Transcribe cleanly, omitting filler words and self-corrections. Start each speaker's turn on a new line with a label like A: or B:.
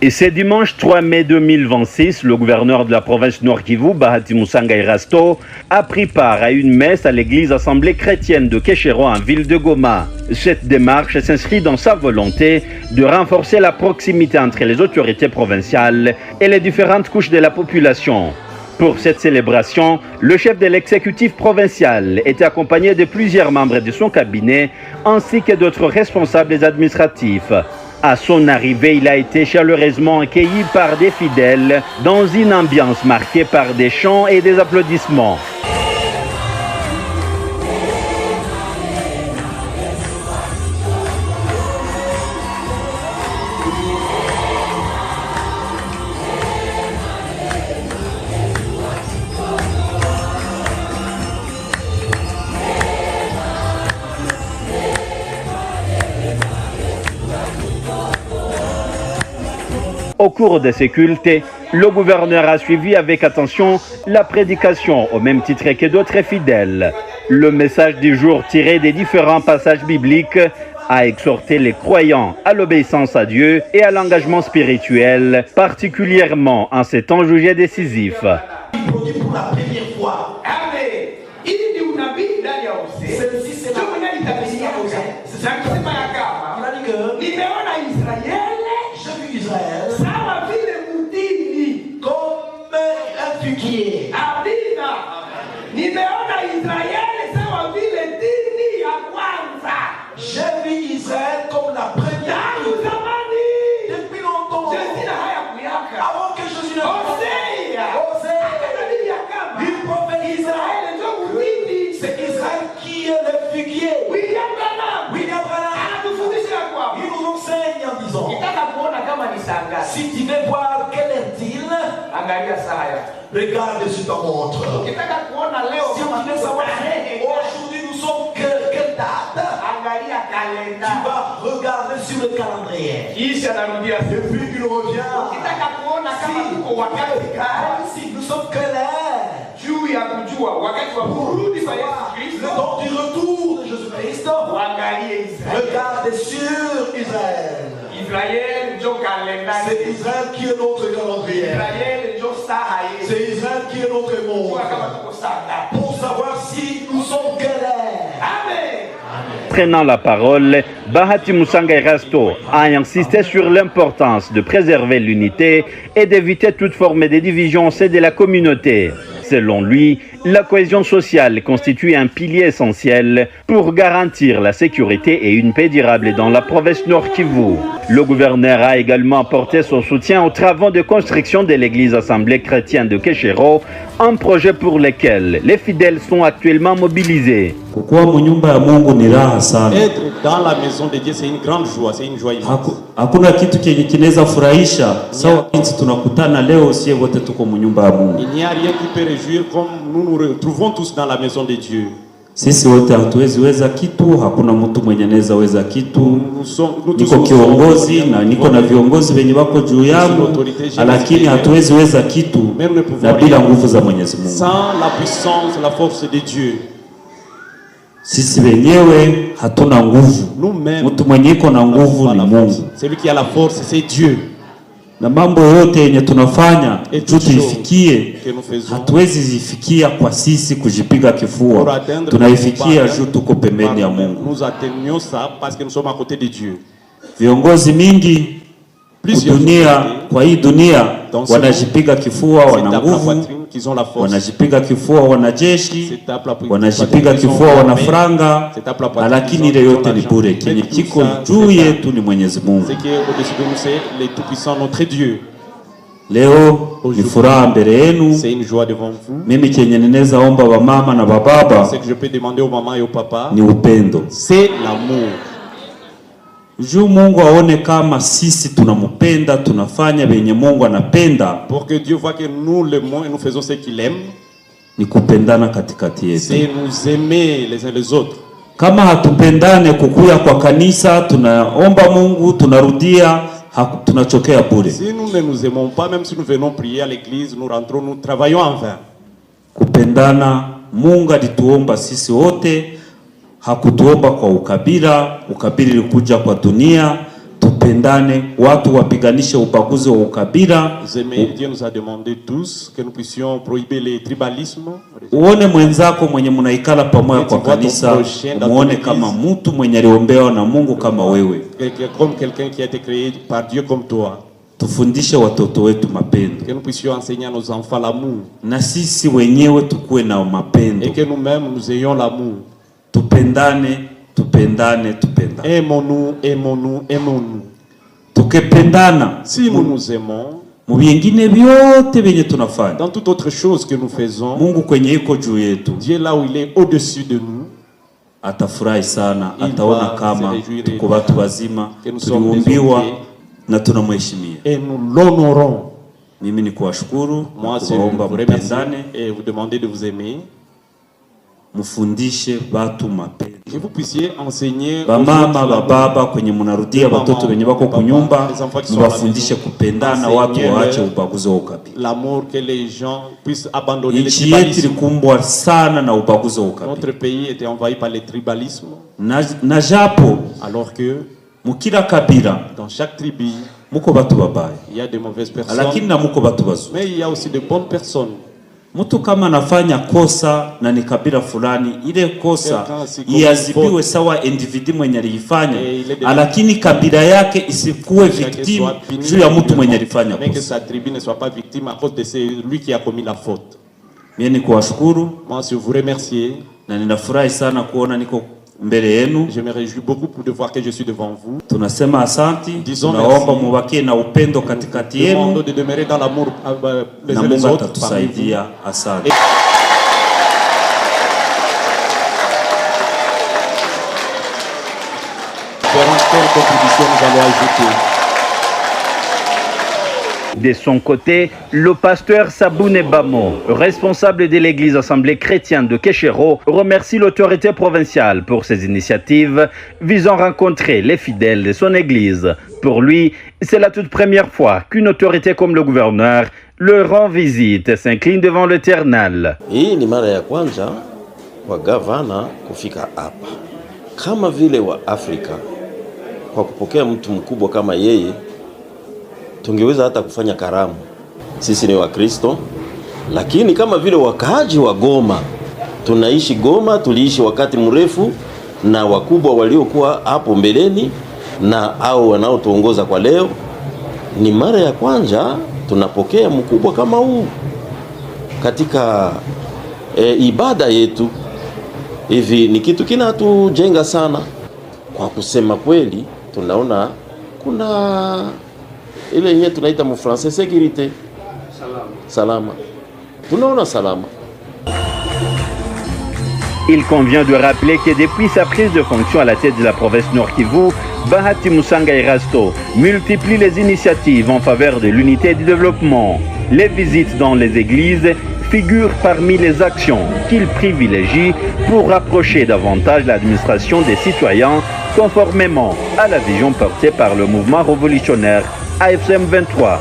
A: Et c'est dimanche 3 mai 2026, le gouverneur de la province Nord-Kivu, Bahati Musanga Erasto, a pris part à une messe à l'église assemblée chrétienne de Keshero en ville de Goma. Cette démarche s'inscrit dans sa volonté de renforcer la proximité entre les autorités provinciales et les différentes couches de la population. Pour cette célébration, le chef de l'exécutif provincial était accompagné de plusieurs membres de son cabinet ainsi que d'autres responsables administratifs. À son arrivée, il a été chaleureusement accueilli par des fidèles dans une ambiance marquée par des chants et des applaudissements. Au cours de ces cultes, le gouverneur a suivi avec attention la prédication au même titre que d'autres fidèles. Le message du jour tiré des différents passages bibliques a exhorté les croyants à l'obéissance à Dieu et à l'engagement spirituel, particulièrement en ces temps jugés décisifs.
B: J'ai vu Israël comme la première depuis longtemps. Avant que Jésus ne il prophète Israël. C'est Israël qui est le figuier. William Branham. Il nous enseigne en disant, si tu veux voir quel est-il, regarde sur ta montre. Si tu veux savoir aujourd'hui nous sommes quelle date, tu vas regarder sur le calendrier. Et puis il revient. Si nous sommes clairs, le temps du retour de Jésus-Christ, regarde sur Israël. C'est Israël qui est notre calendrier. C'est Israël qui est notre monde. Pour savoir si nous sommes clairs. Amen.
A: Prenant la parole, Bahati Musanga Erasto a insisté sur l'importance de préserver l'unité et d'éviter toute forme de division au sein de la communauté. Selon lui, la cohésion sociale constitue un pilier essentiel pour garantir la sécurité et une paix durable dans la province Nord-Kivu. Le gouverneur a également apporté son soutien aux travaux de construction de l'église assemblée chrétienne de Keshero, un projet pour lequel les fidèles sont actuellement mobilisés.
C: Être dans la maison de Dieu, c'est une grande joie, c'est une joie immense. Hakuna kitu kinaweza furahisha sawa jinsi tunakutana leo sie wote tuko mu nyumba ya Mungu. Il n'y a rien qui peut réjouir comme nous nous retrouvons tous dans la maison de Dieu. Sisi wote hatuwezi weza kitu, hakuna mtu mwenye anaweza weza kitu. Niko kiongozi na niko na viongozi wenye wako juu yangu, lakini hatuwezi weza kitu na bila nguvu za Mwenyezi Mungu. Sans la puissance, la force de Dieu. Sisi wenyewe hatuna nguvu. Mtu mwenye iko na nguvu ni Mungu. Celui qui a la force, c'est Dieu. Na mambo yote yenye tunafanya tuifikie, hatuwezi zifikia kwa sisi kujipiga kifua. Tunaifikia juu tuko pembeni ya Mungu. Nous atteignons ça parce que nous sommes à côté de Dieu. Viongozi mingi kwa hii dunia wanajipiga kifua, wana nguvu, wanajipiga kifua, wanajeshi, wanajipiga kifua, wana franga, lakini ile yote ni bure. Kenye kiko juu yetu ni Mwenyezi Mungu. Leo ni furaha mbele yenu. Mimi kenye ninaweza omba wa mama na baba ni upendo. C'est l'amour. Juu Mungu aone kama sisi tunamupenda, tunafanya venye Mungu anapenda. Pour que Dieu voit que nous l'aimons et nous faisons ce qu'il aime. Ni kupendana katikati yetu. C'est nous aimer les uns les autres. Kama hatupendane kukuya kwa kanisa, tunaomba Mungu, tunarudia, tunachokea bure. Si nous ne nous aimons pas, même si nous venons prier à l'église, nous rentrons, nous travaillons en vain. Kupendana, Mungu alituomba sisi wote. Hakutuomba kwa ukabila, ukabila ulikuja kwa dunia. tupendane, watu wapiganishe ubaguzi wa ukabila.
D: Dieu nous a demandé tous que nous puissions prohiber les tribalismes.
C: Uone mwenzako mwenye munaikala pamoja kwa kanisa, muone kama mtu mwenye aliombewa na Mungu kama wewe.
D: Comme quelqu'un qui a été créé par Dieu comme toi.
C: Tufundishe watoto wetu mapendo.
D: Que nous puissions enseigner à nos enfants l'amour.
C: Na sisi wenyewe tukue na mapendo.
D: Et que nous-mêmes nous ayons l'amour.
C: Tupendane, tupendane, tupendane.
D: Aimons-nous, aimons-nous, aimons-nous.
C: Tukipendana,
D: si nous nous aimons,
C: mu vingine vyote venye tunafanya,
D: dans toute autre chose que nous faisons,
C: Mungu kwenye iko juu yetu,
D: Dieu là où il est au-dessus de nous,
C: atafurahi sana, ataona kama tuko watu wazima, tuliumbiwa na tunamheshimia.
D: Et nous l'honorons.
C: Mimi ni kuwashukuru,
D: moi c'est vous remercier et vous demander de vous aimer.
C: Mufundishe watu mapendo.
D: Que vous puissiez enseigner
C: bamama bababa kwenye munarudia watoto wenye wako kunyumba, mubafundishe kupendana, watu waache ubaguzi wa ukabila.
D: L'amour, que les gens puissent abandonner le
C: tribalisme. Nchi yetu ilikumbwa sana na ubaguzi wa ukabila.
D: Notre pays était envahi par le tribalisme.
C: Na japo
D: alors que
C: mukila kabila,
D: dans chaque tribu,
C: muko batu babaya,
D: il y a de mauvaises personnes,
C: lakini na muko batu bazuri.
D: Mais il y a aussi de bonnes personnes.
C: Mtu kama anafanya kosa na ni kabila fulani, ile kosa iadhibiwe sawa individu mwenye alifanya, lakini kabila yake isikuwe victime juu ya mtu mwenye alifanya kosa.
D: Que sa tribu ne soit pas victime à cause de celui qui a commis la faute.
C: Mimi ni kuwashukuru,
D: moi je vous remercier,
C: na ninafurahi sana kuona niko mbele yenu.
D: Je me réjouis beaucoup de voir que je suis devant vous.
C: Tunasema asanti, tunaomba mubakie na upendo katikati yenu,
D: de demeurer dans l'amour les uns
C: les
D: les autres.
C: Atatusaidia. Asante.
D: Quelle contribution nous allons ajouter?
A: De son côté, le pasteur Saboune Bamo, responsable de l'église assemblée chrétienne de Kéchéro, remercie l'autorité provinciale pour ses initiatives visant à rencontrer les fidèles de son église. Pour lui, c'est la toute première fois qu'une autorité comme le gouverneur leur rend visite et s'incline devant l'Éternel.
E: Hii ni mara ya kwanza wa gavana kufika hapa. Kama vile wa Afrika, kwa kupokea mtu mkubwa kama yeye, tungeweza hata kufanya karamu. Sisi ni Wakristo, lakini kama vile wakaaji wa Goma, tunaishi Goma, tuliishi wakati mrefu na wakubwa waliokuwa hapo mbeleni na au wanaotuongoza kwa leo, ni mara ya kwanza tunapokea mkubwa kama huu katika ibada yetu. Hivi ni kitu kinatujenga sana. Kwa kusema kweli, tunaona kuna ile yenye tunaita mu français sécurité. Salama. Tunaona salama.
A: Il convient de rappeler que depuis sa prise de fonction à la tête de la province Nord Kivu, Bahati Musanga Erasto multiplie les initiatives en faveur de l'unité et du développement. Les visites dans les églises figurent parmi les actions qu'il privilégie pour rapprocher davantage l'administration des citoyens conformément à la vision portée par le mouvement révolutionnaire AFCM 23.